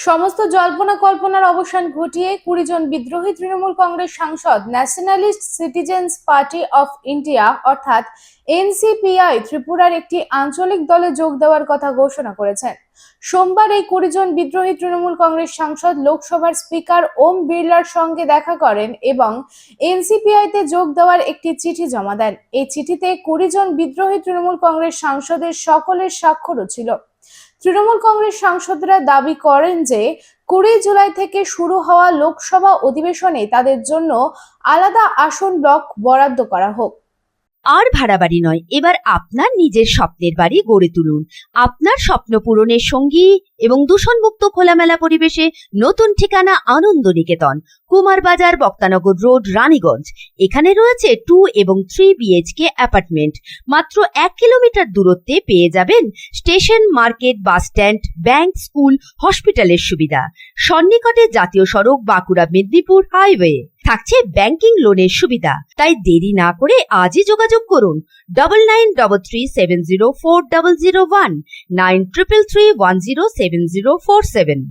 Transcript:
সমস্ত জল্পনা কল্পনার অবসান ঘটিয়ে 20 জন বিদ্রোহী তৃণমূল কংগ্রেস সাংসদ nationalist citizens party of India অর্থাৎ এনসিপিআই ত্রিপুরার একটি আঞ্চলিক দলে যোগ দেওয়ার কথা ঘোষণা করেছেন। সোমবার এই 20 জন বিদ্রোহী তৃণমূল কংগ্রেস সাংসদ লোকসভার স্পিকার ওম বিড়লার সঙ্গে দেখা করেন এবং এনসিপিআইতে যোগ দেওয়ার একটি চিঠি জমা দেন। এই চিঠিতে 20 জন বিদ্রোহী তৃণমূল কংগ্রেস সাংসদের সকলের স্বাক্ষরও ছিল। তৃণমূল কংগ্রেস সাংসদরা দাবি করেন যে 20 জুলাই থেকে শুরু হওয়া লোকসভা অধিবেশনে তাদের জন্য আলাদা আসন ব্লক বরাদ্দ করা হোক। আর ভাড়া বাড়ি নয়, এবার আপনার নিজের স্বপ্নের বাড়ি গড়ে তুলুন। আপনার স্বপ্ন পূরণের সঙ্গী এবং দূষণমুক্ত খোলামেলা পরিবেশে নতুন ঠিকানা আনন্দ নিকেতন, কুমারবাজার, বক্তানগর রোড, রানীগঞ্জ। এখানে রয়েছে 2 এবং 3 বিএইচকে অ্যাপার্টমেন্ট। মাত্র 1 কিলোমিটার দূরত্বে পেয়ে যাবেন station, market, bus stand, bank, school, হসপিটালের সুবিধা। সন্নিকটে জাতীয় সড়ক বাঁকুড়া মেদিনীপুর হাইওয়ে। থাকছে ব্যাংকিং লোনের সুবিধা। তাই দেরি না করে আজই যোগাযোগ করুন 9933370401 9333107047।